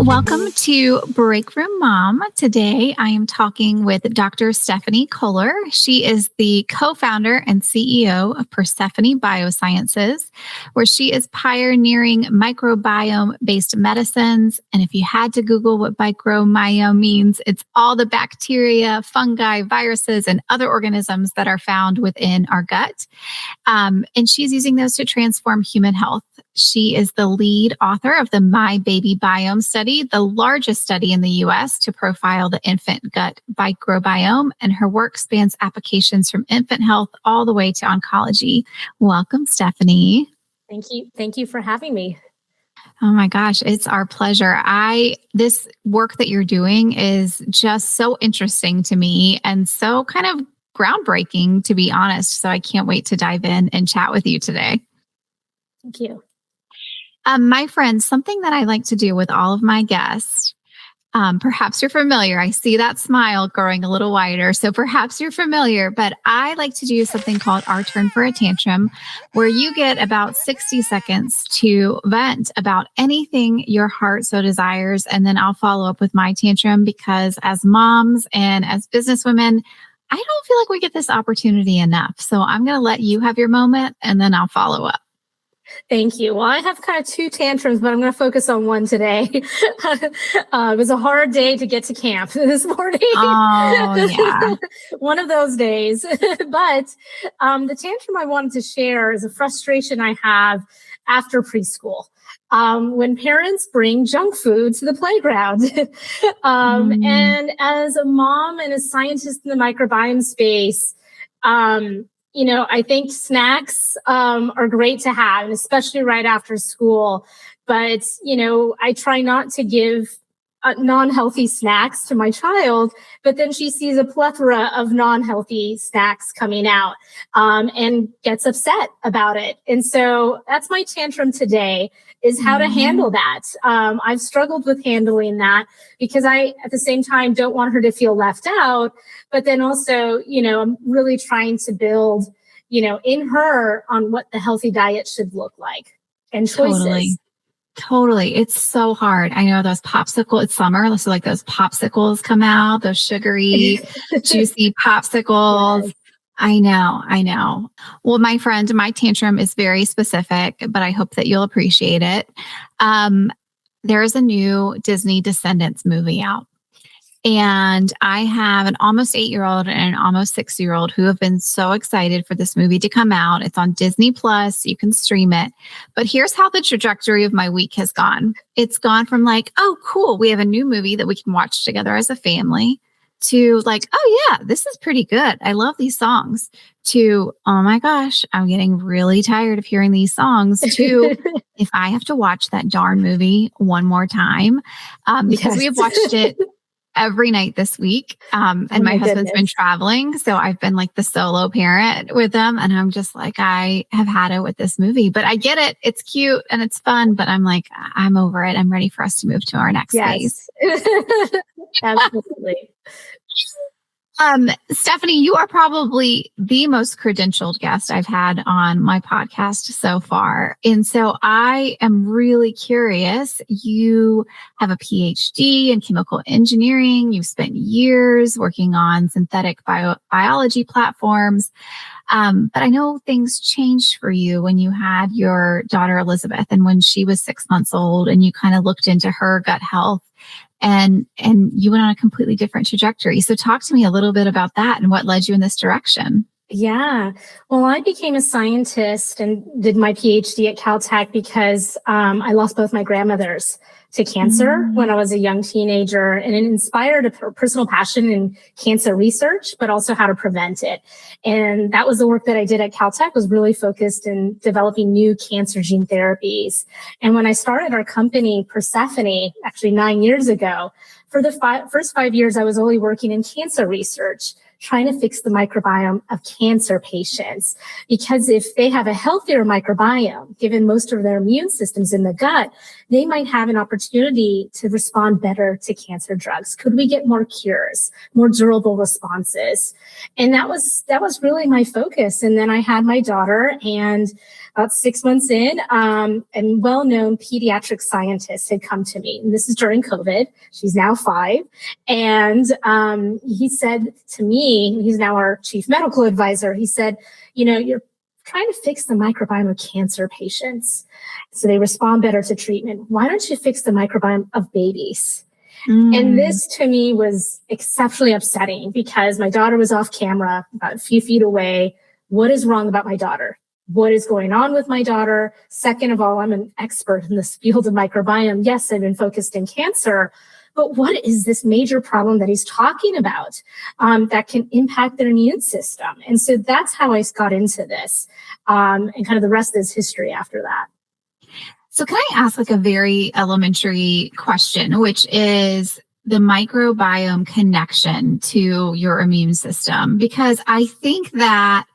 Welcome to Breakroom Mom. Today, I am talking with Dr. Stephanie Culler. She is the co-founder and CEO of Persephone Biosciences, where she is pioneering microbiome-based medicines. And if you had to Google what microbiome means, it's all the bacteria, fungi, viruses, and other organisms that are found within our gut. And she's using those to transform human health. She is the lead author of the My Baby Biome study, the largest study in the U.S. to profile the infant gut microbiome, and her work spans applications from infant health all the way to oncology. Welcome, Stephanie. Thank you. Thank you for having me. Oh my gosh, it's our pleasure. This work that you're doing is just so interesting to me and so kind of groundbreaking, to be honest. So I can't wait to dive in and chat with you today. Thank you. My friends, something that I like to do with all of my guests, perhaps you're familiar. I see that smile growing a little wider, so perhaps you're familiar, but I like to do something called Our Turn for a Tantrum, where you get about 60 seconds to vent about anything your heart so desires, and then I'll follow up with my tantrum because as moms and as businesswomen, I don't feel like we get this opportunity enough. So I'm going to let you have your moment, and then I'll follow up. Thank you. Well, I have kind of two tantrums, but I'm going to focus on one today. It was a hard day to get to camp this morning. Oh, yeah. One of those days. But the tantrum I wanted to share is a frustration I have after preschool. When parents bring junk food to the playground. And as a mom and a scientist in the microbiome space, I think snacks are great to have, and especially right after school. But, I try not to give non-healthy snacks to my child, but then she sees a plethora of non-healthy snacks coming out and gets upset about it. And so that's my tantrum today, is how to handle that. I've struggled with handling that because I, at the same time, don't want her to feel left out. But then also, I'm really trying to build, in her on what the healthy diet should look like and choices. Totally. It's so hard. I know those popsicles, it's summer, so like those popsicles come out, those sugary, juicy popsicles. Yes. I know. Well, my friend, my tantrum is very specific, but I hope that you'll appreciate it. There is a new Disney Descendants movie out. And I have an almost 8-year-old and an almost 6-year-old who have been so excited for this movie to come out. It's on Disney Plus. You can stream it. But here's how the trajectory of my week has gone. It's gone from like, oh, cool, we have a new movie that we can watch together as a family, to like, oh yeah, this is pretty good. I love these songs, to, oh my gosh, I'm getting really tired of hearing these songs, to if I have to watch that darn movie one more time, because we have watched it every night this week. And my husband's been traveling. So I've been like the solo parent with them. And I'm just like, I have had it with this movie, but I get it. It's cute and it's fun, but I'm like, I'm over it. I'm ready for us to move to our next phase. Absolutely. Stephanie, you are probably the most credentialed guest I've had on my podcast so far. And so I am really curious. You have a PhD in chemical engineering. You've spent years working on synthetic biology platforms. But I know things changed for you when you had your daughter, Elizabeth, and when she was 6 months old, and you kind of looked into her gut health. And you went on a completely different trajectory. So talk to me a little bit about that and what led you in this direction. Yeah. Well, I became a scientist and did my PhD at Caltech because I lost both my grandmothers to cancer when I was a young teenager, and it inspired a personal passion in cancer research, but also how to prevent it. And that was the work that I did at Caltech, was really focused in developing new cancer gene therapies. And when I started our company, Persephone, actually 9 years ago, for the first 5 years, I was only working in cancer research, trying to fix the microbiome of cancer patients. Because if they have a healthier microbiome, given most of their immune systems in the gut, they might have an opportunity to respond better to cancer drugs. Could we get more cures, more durable responses? And that was really my focus. And then I had my daughter, and about 6 months in, a well-known pediatric scientist had come to me. And this is during COVID. She's now 5. And he said to me, he's now our chief medical advisor, he said, you're trying to fix the microbiome of cancer patients so they respond better to treatment. Why don't you fix the microbiome of babies? And this to me was exceptionally upsetting because my daughter was off camera about a few feet away. What is wrong about my daughter? What is going on with my daughter? Second of all, I'm an expert in this field of microbiome. Yes, I've been focused in cancer, but what is this major problem that he's talking about that can impact their immune system? And so that's how I got into this. And kind of the rest is history after that. So can I ask like a very elementary question, which is the microbiome connection to your immune system? Because I think that,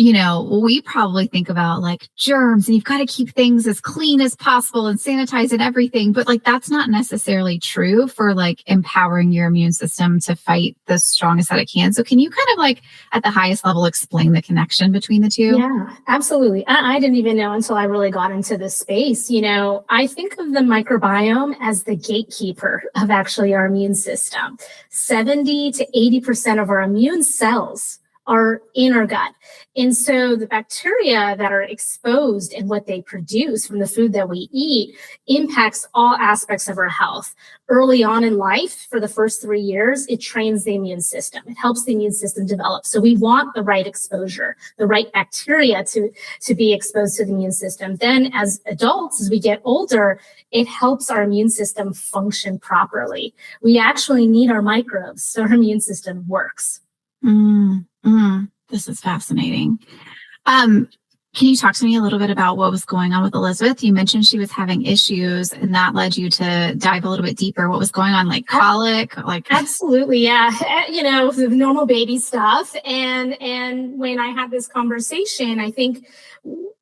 we probably think about like germs and you've got to keep things as clean as possible and sanitize and everything. But like, that's not necessarily true for like empowering your immune system to fight the strongest that it can. So can you kind of like at the highest level explain the connection between the two? Yeah, absolutely. I didn't even know until I really got into this space. I think of the microbiome as the gatekeeper of actually our immune system. 70 to 80% of our immune cells are in our gut. And so the bacteria that are exposed and what they produce from the food that we eat impacts all aspects of our health. Early on in life, for the first 3 years, it trains the immune system. It helps the immune system develop. So we want the right exposure, the right bacteria to be exposed to the immune system. Then as adults, as we get older, it helps our immune system function properly. We actually need our microbes so our immune system works. This is fascinating. Can you talk to me a little bit about what was going on with Elizabeth? You mentioned she was having issues and that led you to dive a little bit deeper. What was going on? Like colic? Absolutely. Yeah. The normal baby stuff. And when I had this conversation, I think,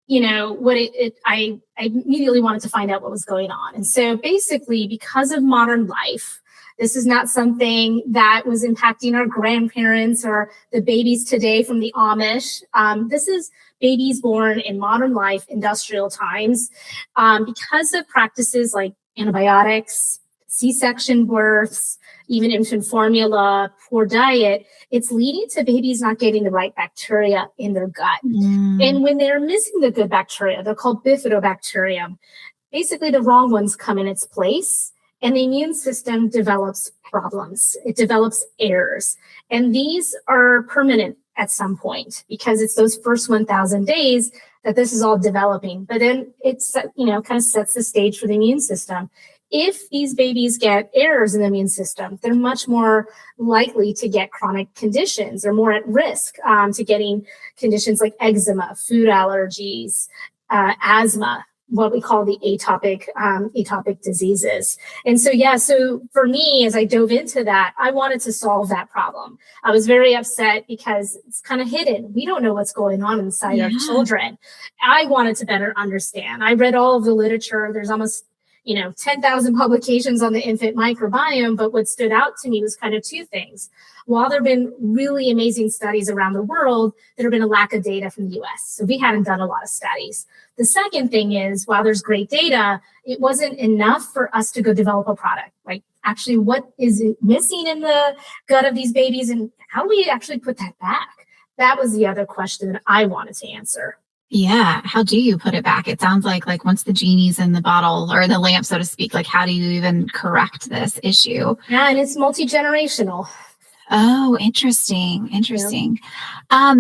I immediately wanted to find out what was going on. And so basically because of modern life, this is not something that was impacting our grandparents or the babies today from the Amish. This is babies born in modern life, industrial times. Because of practices like antibiotics, C-section births, even infant formula, poor diet, it's leading to babies not getting the right bacteria in their gut. And when they're missing the good bacteria, they're called bifidobacterium. Basically, the wrong ones come in its place. And the immune system develops problems. It develops errors. And these are permanent at some point because it's those first 1,000 days that this is all developing. But then it's, kind of sets the stage for the immune system. If these babies get errors in the immune system, they're much more likely to get chronic conditions or more at risk to getting conditions like eczema, food allergies, asthma, what we call the atopic diseases. And so for me, as I dove into that, I wanted to solve that problem. I was very upset because it's kind of hidden. We don't know what's going on inside our children. I wanted to better understand. I read all of the literature. There's almost 10,000 publications on the infant microbiome, but what stood out to me was kind of two things. While there have been really amazing studies around the world, there have been a lack of data from the US. So we hadn't done a lot of studies. The second thing is, while there's great data, it wasn't enough for us to go develop a product. Like actually what is missing in the gut of these babies and how do we actually put that back? That was the other question that I wanted to answer. Yeah. How do you put it back? It sounds like once the genie's in the bottle or the lamp, so to speak, like how do you even correct this issue? Yeah, and it's multi-generational. Oh, interesting. Yeah.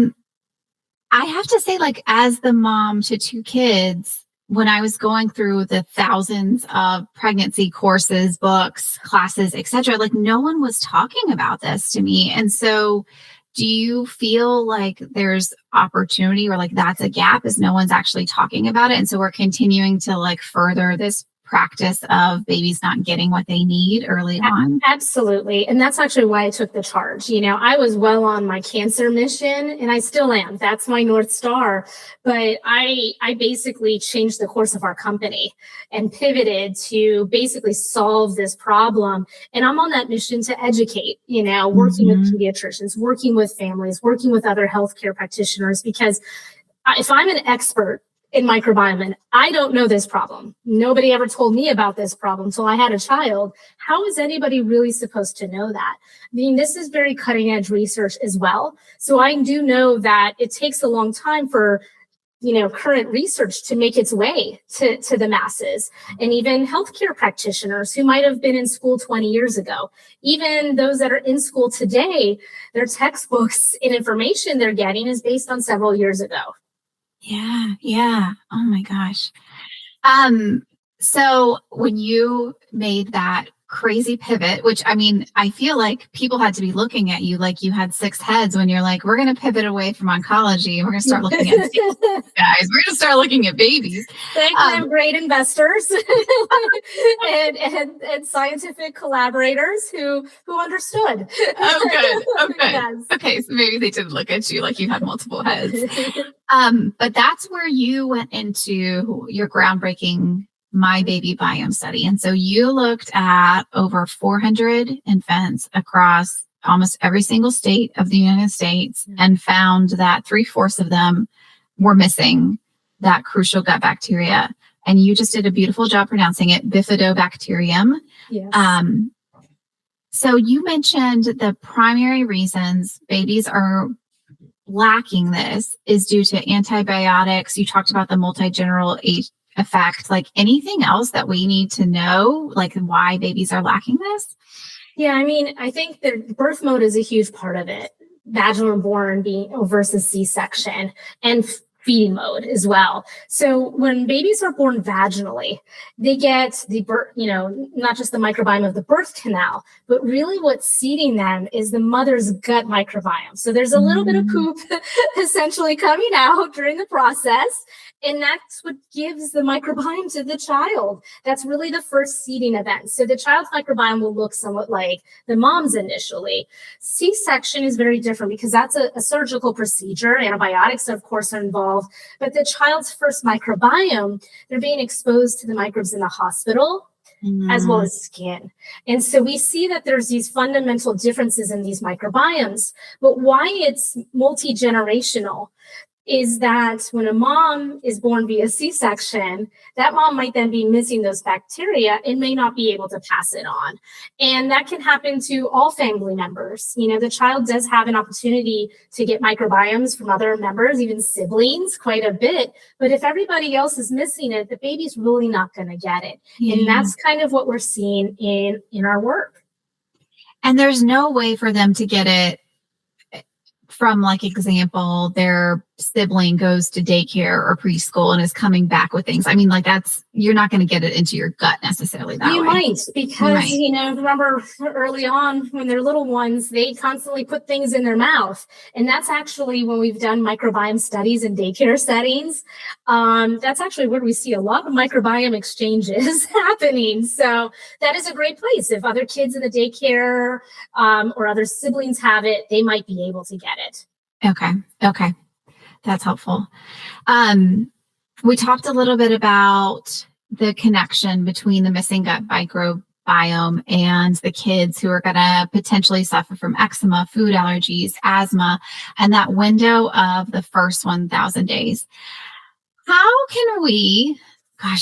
I have to say, like, as the mom to 2 kids, when I was going through the thousands of pregnancy courses, books, classes, etc., like no one was talking about this to me. And so do you feel like there's opportunity or like that's a gap as no one's actually talking about it? And so we're continuing to like further this practice of babies not getting what they need early on? Absolutely. And that's actually why I took the charge. I was well on my cancer mission, and I still am. That's my North Star. But I basically changed the course of our company and pivoted to basically solve this problem. And I'm on that mission to educate, working with pediatricians, working with families, working with other healthcare practitioners, because if I'm an expert in microbiome and I don't know this problem, nobody ever told me about this problem until I had a child, how is anybody really supposed to know that? I mean, this is very cutting edge research as well. So I do know that it takes a long time for current research to make its way to the masses, and even healthcare practitioners who might have been in school 20 years ago, even those that are in school today, their textbooks and information they're getting is based on several years ago. Yeah. Yeah. Oh my gosh. So when you made that crazy pivot, which I mean, I feel like people had to be looking at you like you had six heads when you're like, we're going to pivot away from oncology. We're going to start looking at babies, guys. We're going to start looking at babies. Thankfully, I'm great investors and scientific collaborators who understood. Oh, good. Okay. Yes. Okay. So maybe they didn't look at you like you had multiple heads. But that's where you went into your groundbreaking My Baby Biome study. And so you looked at over 400 infants across almost every single state of the United States and found that 3/4 of them were missing that crucial gut bacteria. And you just did a beautiful job pronouncing it, Bifidobacterium. Yes. So you mentioned the primary reasons babies are lacking this is due to antibiotics. You talked about the multi-general effect. Like anything else that we need to know, like why babies are lacking this? Yeah, I mean, I think the birth mode is a huge part of it. Vaginal born being versus C-section, and feeding mode as well. So when babies are born vaginally, they get the birth, not just the microbiome of the birth canal, but really what's seeding them is the mother's gut microbiome. So there's a little bit of poop essentially coming out during the process. And that's what gives the microbiome to the child. That's really the first seeding event. So the child's microbiome will look somewhat like the mom's initially. C-section is very different because that's a surgical procedure. Antibiotics, of course, are involved. But the child's first microbiome, they're being exposed to the microbes in the hospital, as well as skin. And so we see that there's these fundamental differences in these microbiomes. But why it's multi-generational is that when a mom is born via C-section, that mom might then be missing those bacteria and may not be able to pass it on. And that can happen to all family members. The child does have an opportunity to get microbiomes from other members, even siblings, quite a bit. But if everybody else is missing it, the baby's really not going to get it. Yeah. And that's kind of what we're seeing in our work. And there's no way for them to get it from, like, example, their sibling goes to daycare or preschool and is coming back with things. I mean, like, you're not going to get it into your gut necessarily that way. You might, because, remember early on when they're little ones, they constantly put things in their mouth. And that's actually when we've done microbiome studies in daycare settings. That's actually where we see a lot of microbiome exchanges happening. So that is a great place. If other kids in the daycare or other siblings have it, they might be able to get it. Okay. That's helpful. We talked a little bit about the connection between the missing gut microbiome and the kids who are going to potentially suffer from eczema, food allergies, asthma, and that window of the first 1,000 days. How can we,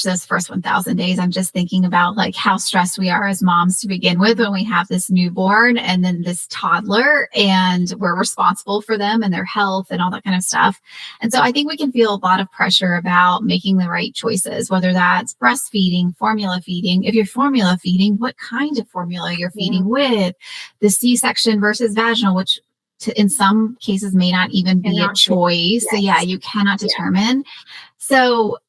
those first 1,000 days, I'm just thinking about like how stressed we are as moms to begin with when we have this newborn and then this toddler, and we're responsible for them and their health and all that kind of stuff. And so I think we can feel a lot of pressure about making the right choices, whether that's breastfeeding, formula feeding. If you're formula feeding, what kind of formula you're feeding with, the C-section versus vaginal, which in some cases may not even be a choice. Yes. So you cannot determine. So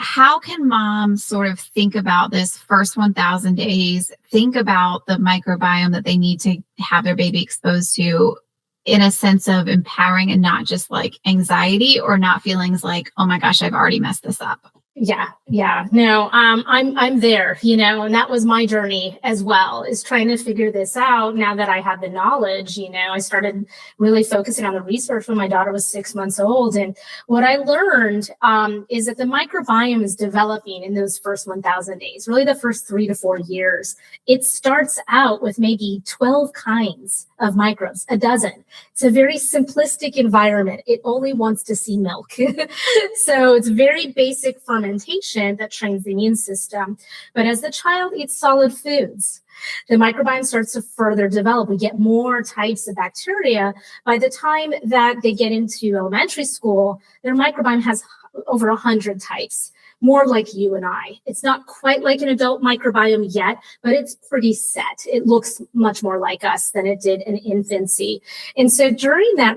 how can moms sort of think about this first 1,000 days, think about the microbiome that they need to have their baby exposed to in a sense of empowering and not just like anxiety or not feelings like, oh my gosh, I've already messed this up? Yeah. No, I'm there, and that was my journey as well, is trying to figure this out. Now that I have the knowledge, I started really focusing on the research when my daughter was 6 months old. And what I learned is that the microbiome is developing in those first 1,000 days, really the first 3 to 4 years. It starts out with maybe 12 kinds of microbes, a dozen. It's a very simplistic environment. It only wants to see milk. So it's very basic fermentation that trains the immune system. But as the child eats solid foods, the microbiome starts to further develop. We get more types of bacteria. By the time that they get into elementary school, their microbiome has over 100 types, more like you and I. It's not quite like an adult microbiome yet, but it's pretty set. It looks much more like us than it did in infancy. And so during that,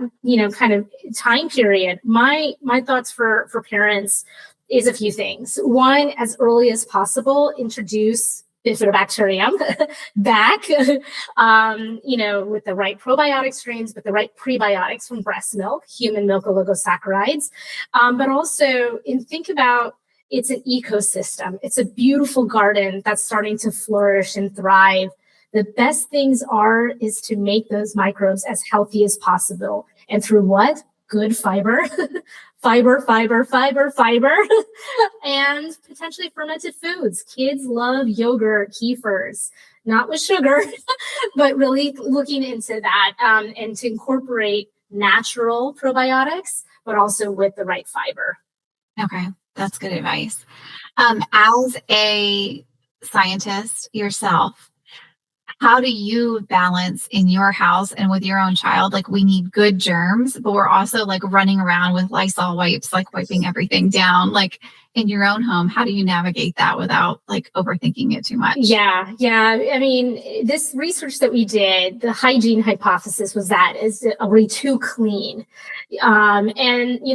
kind of time period, my thoughts for parents is a few things. One, as early as possible, introduce Bifidobacterium back, with the right probiotic strains, but the right prebiotics from breast milk, human milk oligosaccharides. But also, think about, it's an ecosystem. It's a beautiful garden that's starting to flourish and thrive. The best things is to make those microbes as healthy as possible. And through what? Good fiber, fiber, and potentially fermented foods. Kids love yogurt, kefirs, not with sugar, but really looking into that and to incorporate natural probiotics, but also with the right fiber. Okay, that's good advice. As a scientist yourself, how do you balance in your house and with your own child? Like, we need good germs, but we're also like running around with Lysol wipes, like wiping everything down. Like, in your own home, how do you navigate that without like overthinking it too much? Yeah. I mean, this research that we did, the hygiene hypothesis was that are we too clean? And,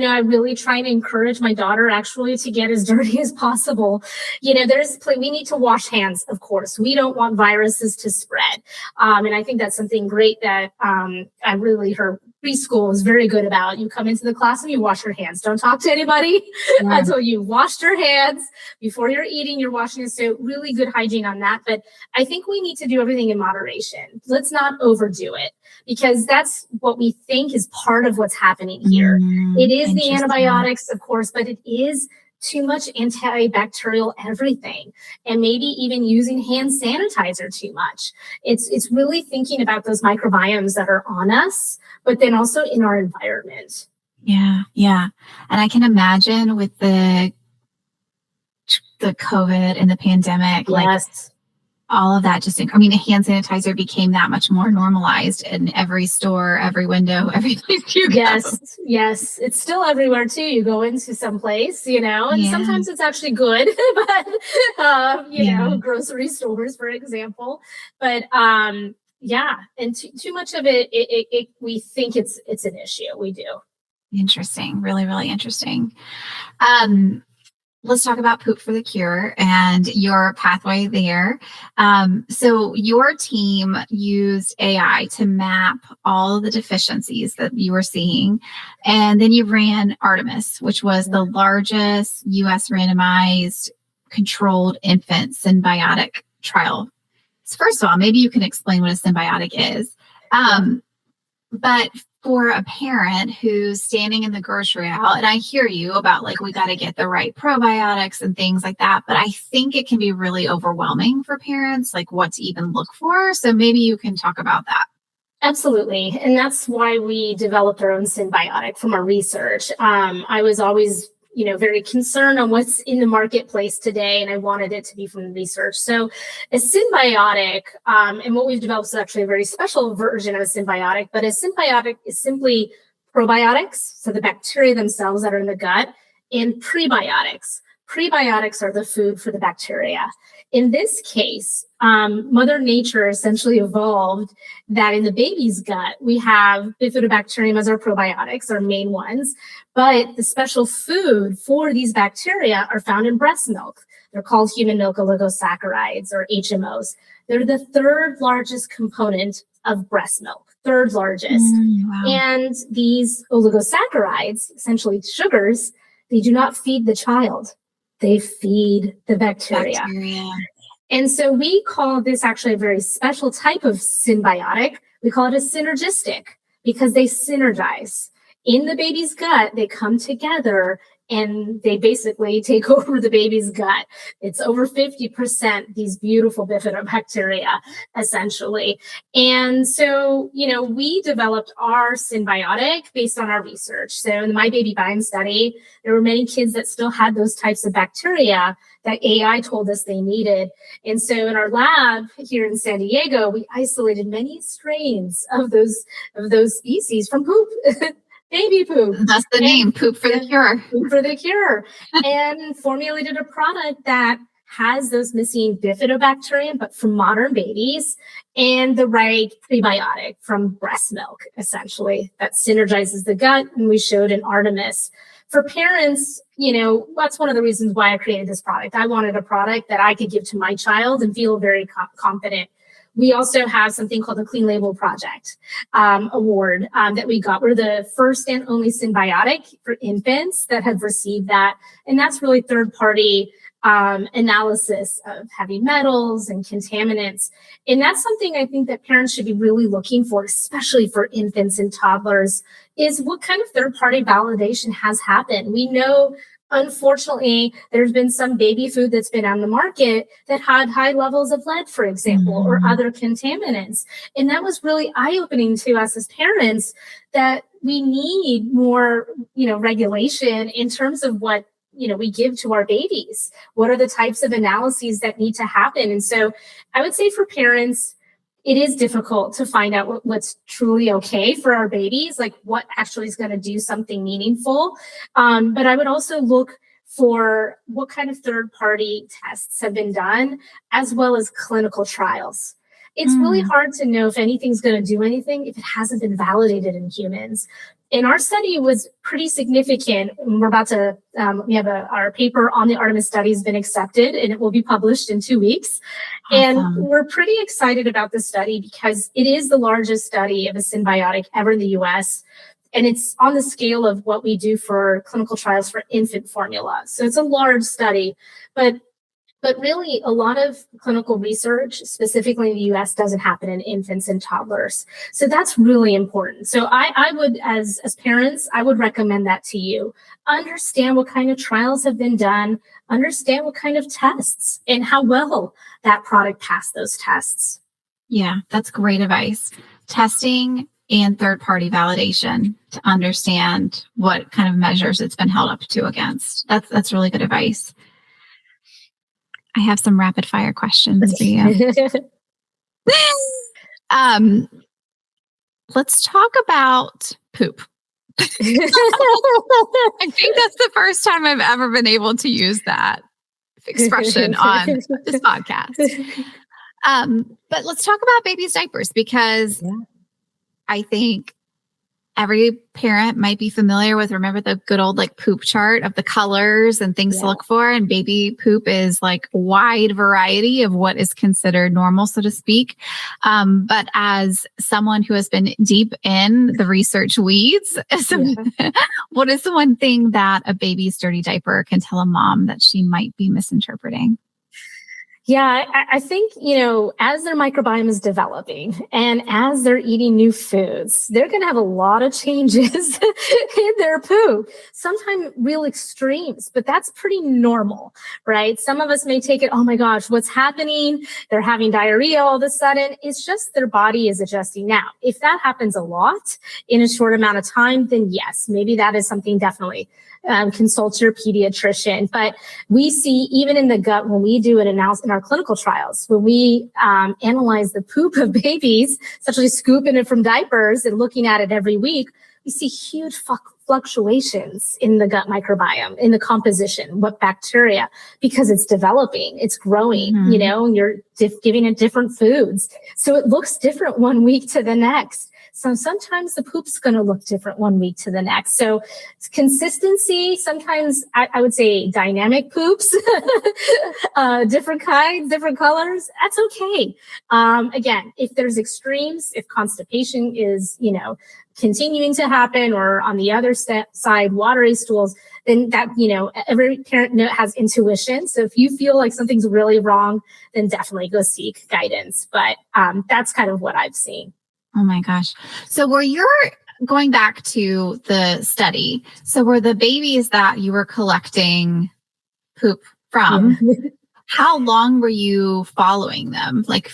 I really try to encourage my daughter actually to get as dirty as possible. We need to wash hands, of course. We don't want viruses to spread. And I think that's something great that I really heard preschool is very good about. You come into the class and you wash your hands. Don't talk to anybody until you washed your hands. Before you're eating, you're washing it. So really good hygiene on that. But I think we need to do everything in moderation. Let's not overdo it, because that's what we think is part of what's happening here. It is the antibiotics, of course, but it is too much antibacterial everything, and maybe even using hand sanitizer too much. It's really thinking about those microbiomes that are on us, but then also in our environment. Yeah. And I can imagine with the COVID and the pandemic, like all of that, hand sanitizer became that much more normalized in every store, every window, every place you go. Yes. It's still everywhere too. You go into some place, and sometimes it's actually good, but, grocery stores, for example. But, and too much of it, we think it's an issue. We do. Interesting. Really, really interesting. Let's talk about Poop for the Cure and your pathway there. So your team used AI to map all the deficiencies that you were seeing. And then you ran Artemis, which was the largest US randomized controlled infant symbiotic trial. So first of all, maybe you can explain what a symbiotic is. But for a parent who's standing in the grocery aisle, and I hear you about like, we got to get the right probiotics and things like that, but I think it can be really overwhelming for parents, like what to even look for. So maybe you can talk about that. Absolutely. And that's why we developed our own symbiotic from our research. I was always very concerned on what's in the marketplace today, and I wanted it to be from the research. So a symbiotic, and what we've developed is actually a very special version of a symbiotic, but a symbiotic is simply probiotics, so the bacteria themselves that are in the gut, and prebiotics. Prebiotics are the food for the bacteria. In this case, Mother Nature essentially evolved that in the baby's gut, we have Bifidobacterium as our probiotics, our main ones, but the special food for these bacteria are found in breast milk. They're called human milk oligosaccharides, or HMOs. They're the third largest component of breast milk, third largest. Wow. And these oligosaccharides, essentially sugars, they do not feed the child. They feed the bacteria. And so we call this actually a very special type of symbiotic. We call it a synergistic because they synergize. In the baby's gut, they come together and they basically take over the baby's gut. It's over 50%, these beautiful bifidobacteria, essentially. And so, we developed our symbiotic based on our research. So in the My Baby Biome study, there were many kids that still had those types of bacteria that AI told us they needed. And so in our lab here in San Diego, we isolated many strains of those species from poop. Baby poop. That's the name, poop for the cure. Poop for the cure. And formulated a product that has those missing bifidobacterium, but from modern babies, and the right prebiotic from breast milk, essentially, that synergizes the gut. And we showed in Artemis. For parents, that's one of the reasons why I created this product. I wanted a product that I could give to my child and feel very confident. We also have something called the Clean Label Project award that we got. We're the first and only symbiotic for infants that have received that. And that's really third-party analysis of heavy metals and contaminants. And that's something I think that parents should be really looking for, especially for infants and toddlers, is what kind of third-party validation has happened. We know, unfortunately, there's been some baby food that's been on the market that had high levels of lead, for example, or other contaminants. And that was really eye-opening to us as parents that we need more, regulation in terms of what, we give to our babies. What are the types of analyses that need to happen? And so I would say for parents, it is difficult to find out what's truly okay for our babies, like what actually is going to do something meaningful. But I would also look for what kind of third-party tests have been done, as well as clinical trials. It's really hard to know if anything's going to do anything if it hasn't been validated in humans. And our study was pretty significant. We're about to, we have our paper on the Artemis study has been accepted and it will be published in 2 weeks. Awesome. And we're pretty excited about this study because it is the largest study of a symbiotic ever in the US. And it's on the scale of what we do for clinical trials for infant formula. So it's a large study, but really, a lot of clinical research, specifically in the US, doesn't happen in infants and toddlers. So that's really important. So I would, as parents, I would recommend that to you. Understand what kind of trials have been done, understand what kind of tests, and how well that product passed those tests. Yeah, that's great advice. Testing and third-party validation to understand what kind of measures it's been held up to against. That's really good advice. I have some rapid fire questions for you. Let's talk about poop. I think that's the first time I've ever been able to use that expression on this podcast. But let's talk about babies' diapers because I think every parent might be familiar with, remember the good old poop chart of the colors and things to look for. And baby poop is a wide variety of what is considered normal, so to speak. But as someone who has been deep in the research weeds, what is the one thing that a baby's dirty diaper can tell a mom that she might be misinterpreting? Yeah, I think, as their microbiome is developing and as they're eating new foods, they're going to have a lot of changes in their poop, sometimes real extremes, but that's pretty normal, right? Some of us may take it, oh my gosh, what's happening? They're having diarrhea all of a sudden. It's just their body is adjusting. Now, if that happens a lot in a short amount of time, then yes, maybe that is something definitely. Consult your pediatrician. But we see even in the gut, when we do an analysis in our clinical trials, when we analyze the poop of babies, essentially scooping it from diapers and looking at it every week, we see huge fluctuations in the gut microbiome, in the composition, what bacteria, because it's developing, it's growing, and you're giving it different foods. So it looks different one week to the next. So sometimes the poop's going to look different one week to the next. So consistency, sometimes I would say dynamic poops, different kinds, different colors. That's okay. Again, if there's extremes, if constipation is, continuing to happen, or on the other side, watery stools, then that, every parent has intuition. So if you feel like something's really wrong, then definitely go seek guidance. But that's kind of what I've seen. Oh my gosh. So going back to the study, so were the babies that you were collecting poop from, how long were you following them? Like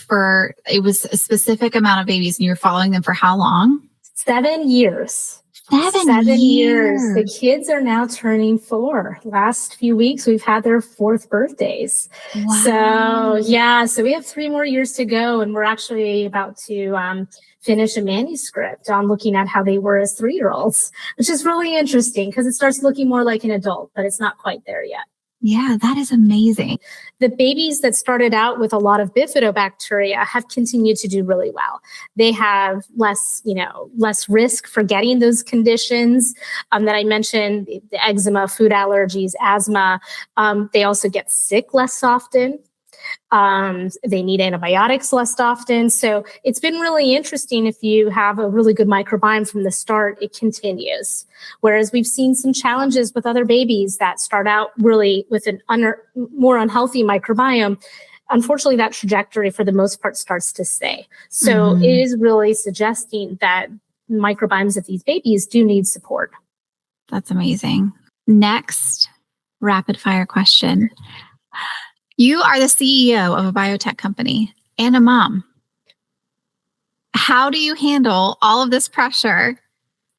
it was a specific amount of babies and you were following them for how long? 7 years. 7 years. The kids are now turning 4. Last few weeks, we've had their 4th birthdays. Wow. So we have 3 more years to go, and we're actually about to finish a manuscript on looking at how they were as 3-year-olds, which is really interesting because it starts looking more like an adult, but it's not quite there yet. Yeah, that is amazing. The babies that started out with a lot of bifidobacteria have continued to do really well. They have less risk for getting those conditions that I mentioned, the eczema, food allergies, asthma. They also get sick less often. They need antibiotics less often. So it's been really interesting. If you have a really good microbiome from the start, it continues. Whereas we've seen some challenges with other babies that start out really with an more unhealthy microbiome. Unfortunately, that trajectory for the most part starts to stay. So it is really suggesting that microbiomes of these babies do need support. That's amazing. Next, rapid fire question. You are the CEO of a biotech company and a mom. How do you handle all of this pressure?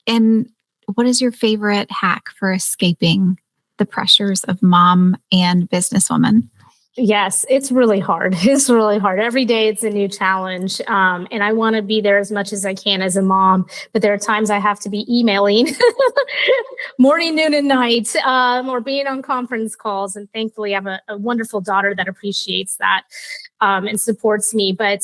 And what is your favorite hack for escaping the pressures of mom and businesswoman? Yes, it's really hard. It's really hard. Every day it's a new challenge. And I want to be there as much as I can as a mom, but there are times I have to be emailing morning, noon, and night, or being on conference calls. And thankfully I have a wonderful daughter that appreciates that and supports me. But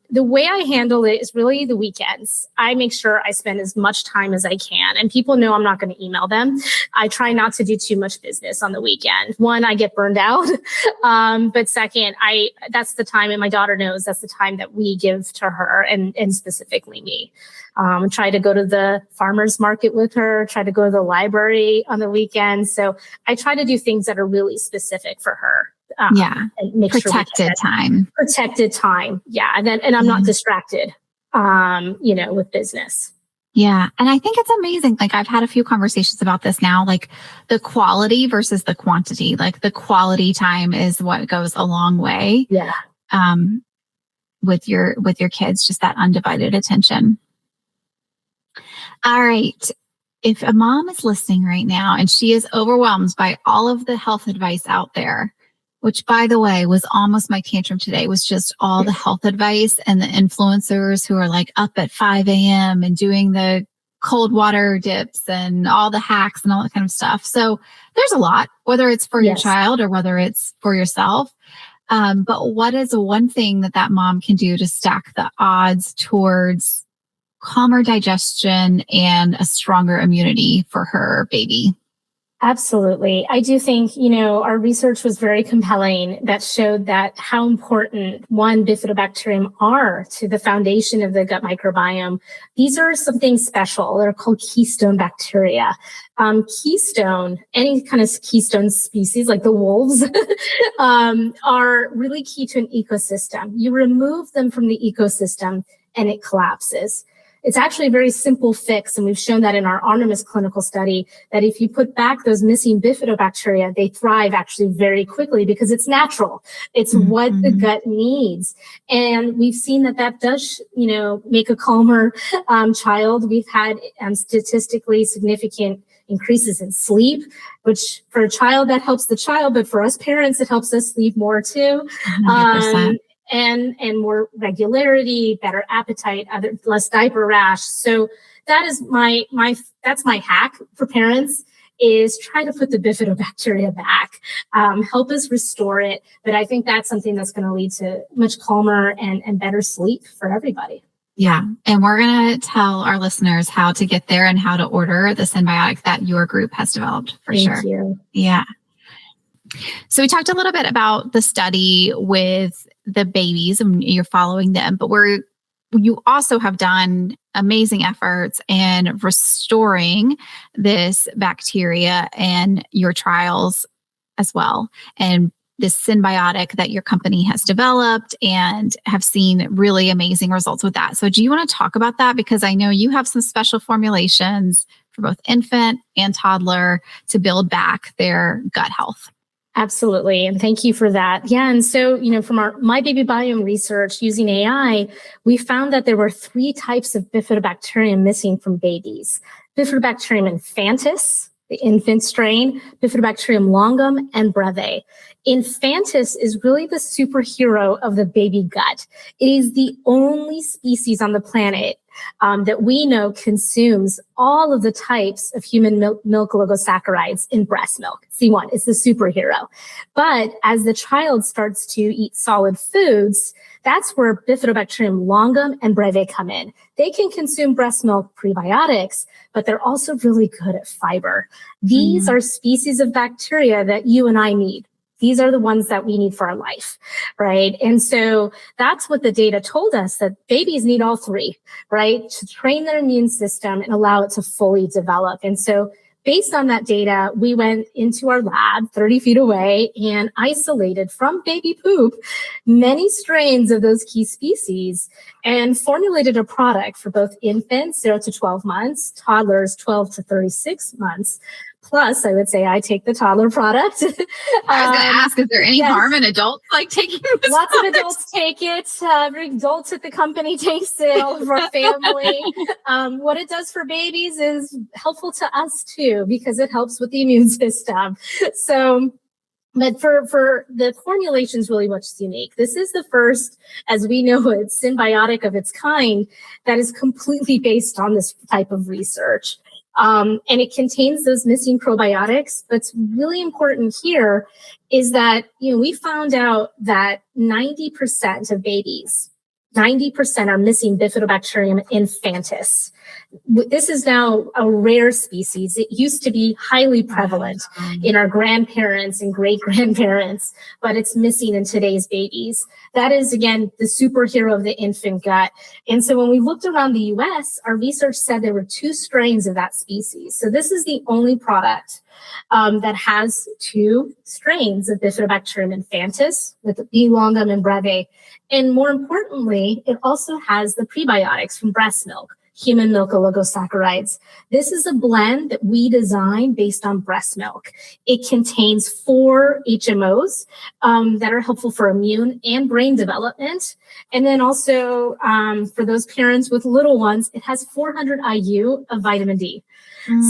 the way I handle it is really the weekends. I make sure I spend as much time as I can. And people know I'm not going to email them. I try not to do too much business on the weekend. One, I get burned out. But second, that's the time, and my daughter knows that's the time that we give to her and specifically me. Try to go to the farmer's market with her, try to go to the library on the weekend. So I try to do things that are really specific for her. And make protected time. Protected time. Yeah. And I'm not distracted, with business. Yeah. And I think it's amazing. Like I've had a few conversations about this now, like the quality versus the quantity. Like the quality time is what goes a long way. Yeah. With your kids, just that undivided attention. All right. If a mom is listening right now and she is overwhelmed by all of the health advice out there, which by the way was almost my tantrum today, was just all the health advice and the influencers who are like up at 5 a.m. and doing the cold water dips and all the hacks and all that kind of stuff. So there's a lot, whether it's for your child or whether it's for yourself. But what is one thing that mom can do to stack the odds towards calmer digestion and a stronger immunity for her baby? Absolutely. I do think, our research was very compelling that showed that how important bifidobacterium are to the foundation of the gut microbiome. These are something special. They're called keystone bacteria. Keystone, any kind of keystone species like the wolves, are really key to an ecosystem. You remove them from the ecosystem and it collapses. It's actually a very simple fix, and we've shown that in our Artemis clinical study, that if you put back those missing bifidobacteria, they thrive actually very quickly because it's natural. It's what the gut needs. And we've seen that does, make a calmer child. We've had statistically significant increases in sleep, which for a child, that helps the child, but for us parents, it helps us sleep more too. 100%. And more regularity, better appetite, less diaper rash. So that is that's my hack for parents, is try to put the bifidobacteria back, help us restore it. But I think that's something that's going to lead to much calmer and better sleep for everybody. Yeah. And we're going to tell our listeners how to get there and how to order the symbiotic that your group has developed for sure. Thank you. Yeah. So we talked a little bit about the study with the babies and you're following them, but you also have done amazing efforts in restoring this bacteria and your trials as well. And this symbiotic that your company has developed and have seen really amazing results with that. So do you want to talk about that? Because I know you have some special formulations for both infant and toddler to build back their gut health. Absolutely. And thank you for that. Yeah. And so, from our My Baby Biome research using AI, we found that there were 3 types of bifidobacterium missing from babies. Bifidobacterium infantis, the infant strain, Bifidobacterium longum, and breve. Infantis is really the superhero of the baby gut. It is the only species on the planet that we know consumes all of the types of human milk oligosaccharides in breast milk. C1 is the superhero. But as the child starts to eat solid foods, that's where Bifidobacterium longum and breve come in. They can consume breast milk prebiotics, but they're also really good at fiber. These are species of bacteria that you and I need. These are the ones that we need for our life, right? And so that's what the data told us, that babies need all 3, right? To train their immune system and allow it to fully develop. And so based on that data, we went into our lab 30 feet away and isolated from baby poop many strains of those key species and formulated a product for both infants 0 to 12 months, toddlers 12 to 36 months. Plus, I would say I take the toddler product. I was going to ask, is there any harm in adults taking this? Lots of adults take it. Every adult at the company takes it, all of our family. What it does for babies is helpful to us too, because it helps with the immune system. So, but for the formulation is really what's unique. This is the first, as we know it, symbiotic of its kind that is completely based on this type of research. And it contains those missing probiotics. What's really important here is that, we found out that 90% of babies, 90% are missing Bifidobacterium infantis. This is now a rare species. It used to be highly prevalent in our grandparents and great-grandparents, but it's missing in today's babies. That is, again, the superhero of the infant gut. And so when we looked around the US, our research said there were 2 strains of that species. So this is the only product that has 2 strains of Bifidobacterium infantis with the B. longum and breve. And more importantly, it also has the prebiotics from breast milk, human milk oligosaccharides. This is a blend that we designed based on breast milk. It contains 4 HMOs that are helpful for immune and brain development. And then also for those parents with little ones, it has 400 IU of vitamin D.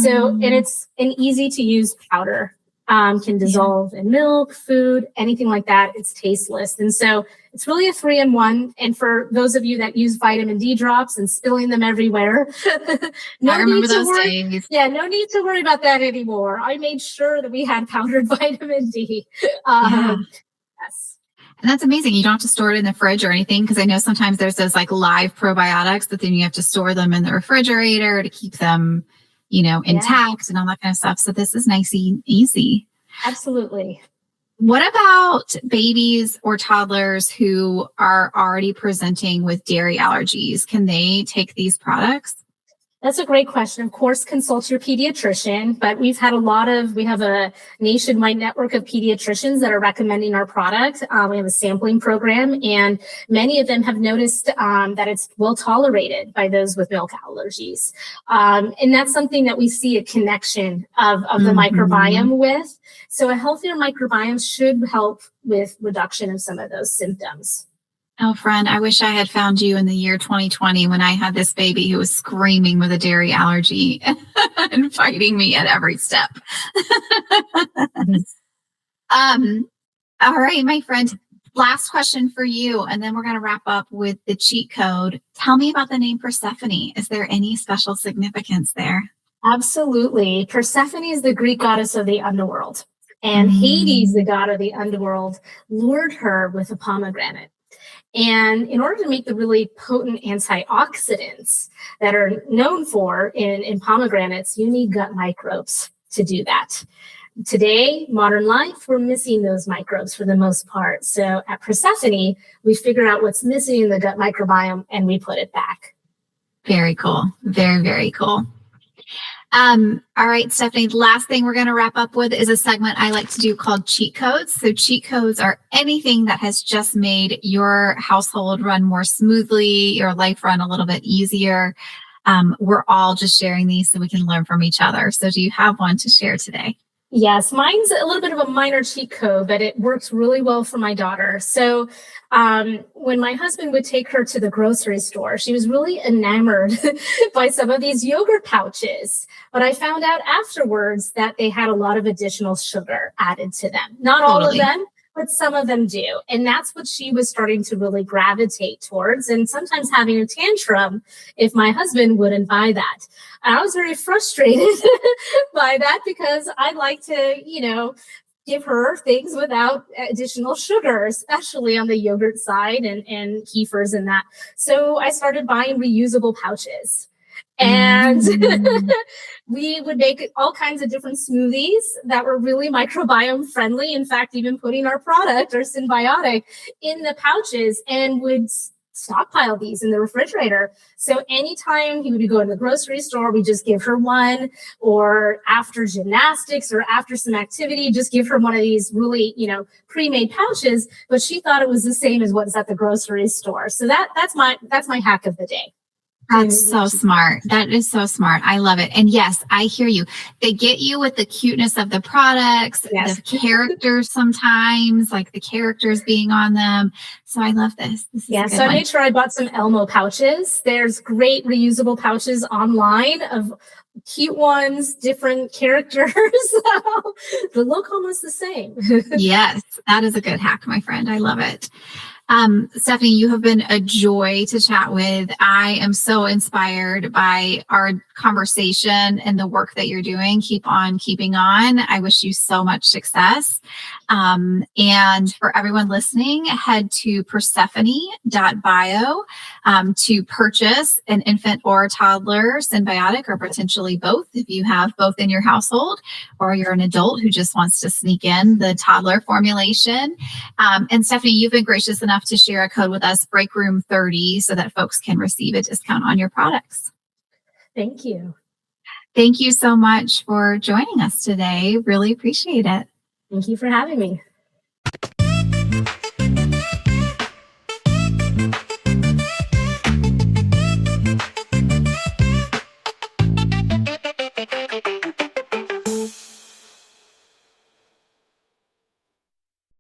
So, and it's an easy to use powder. Can dissolve in milk, food, anything like that. It's tasteless. And so it's really a 3-in-1. And for those of you that use vitamin D drops and spilling them everywhere, I remember those days. Yeah, no need to worry about that anymore. I made sure that we had powdered vitamin D. Yes. And that's amazing. You don't have to store it in the fridge or anything, because I know sometimes there's those live probiotics, but then you have to store them in the refrigerator to keep them intact and all that kind of stuff. So this is nice and easy. Absolutely. What about babies or toddlers who are already presenting with dairy allergies? Can they take these products? That's a great question. Of course, consult your pediatrician, but we have a nationwide network of pediatricians that are recommending our product. We have a sampling program, and many of them have noticed that it's well tolerated by those with milk allergies. And that's something that we see a connection of the microbiome with. So a healthier microbiome should help with reduction of some of those symptoms. Oh, friend, I wish I had found you in the year 2020 when I had this baby who was screaming with a dairy allergy and fighting me at every step. All right, my friend, last question for you, and then we're going to wrap up with the cheat code. Tell me about the name Persephone. Is there any special significance there? Absolutely. Persephone is the Greek goddess of the underworld. And Hades, the god of the underworld, lured her with a pomegranate And in order to make the really potent antioxidants that are known for in pomegranates, you need gut microbes to do that. Today, modern life, we're missing those microbes for the most part. So at Persephone, we figure out what's missing in the gut microbiome and we put it back. Very cool. Very, very cool. All right, Stephanie, the last thing we're going to wrap up with is a segment I like to do called cheat codes. So cheat codes are anything that has just made your household run more smoothly, your life run a little bit easier. We're all just sharing these so we can learn from each other. So do you have one to share today? Yes, mine's a little bit of a minor cheat code, but it works really well for my daughter. So when my husband would take her to the grocery store, she was really enamored by some of these yogurt pouches. But I found out afterwards that they had a lot of additional sugar added to them. Not all of them, but some of them do. And that's what she was starting to really gravitate towards, and sometimes having a tantrum if my husband wouldn't buy that. And I was very frustrated by that because I like to, give her things without additional sugar, especially on the yogurt side and kefirs and that. So I started buying reusable pouches. And we would make all kinds of different smoothies that were really microbiome friendly. In fact, even putting our product, our Symbiotic, in the pouches, and would stockpile these in the refrigerator. So anytime he would go in the grocery store, we just give her one, or after gymnastics or after some activity, just give her one of these really, pre-made pouches. But she thought it was the same as what's at the grocery store. So that's my hack of the day. That's so smart. That is so smart. I love it. And yes, I hear you. They get you with the cuteness of the products, the characters sometimes, like the characters being on them. So I love this. So I made sure I bought some Elmo pouches. There's great reusable pouches online of cute ones, different characters. The look almost the same. Yes, that is a good hack, my friend. I love it. Stephanie, you have been a joy to chat with. I am so inspired by our conversation and the work that you're doing. Keep on keeping on. I wish you so much success. And for everyone listening, head to Persephone.bio to purchase an infant or toddler symbiotic, or potentially both if you have both in your household, or you're an adult who just wants to sneak in the toddler formulation. And Stephanie, you've been gracious enough to share a code with us, Breakroom 30, so that folks can receive a discount on your products. Thank you. Thank you so much for joining us today. Really appreciate it. Thank you for having me.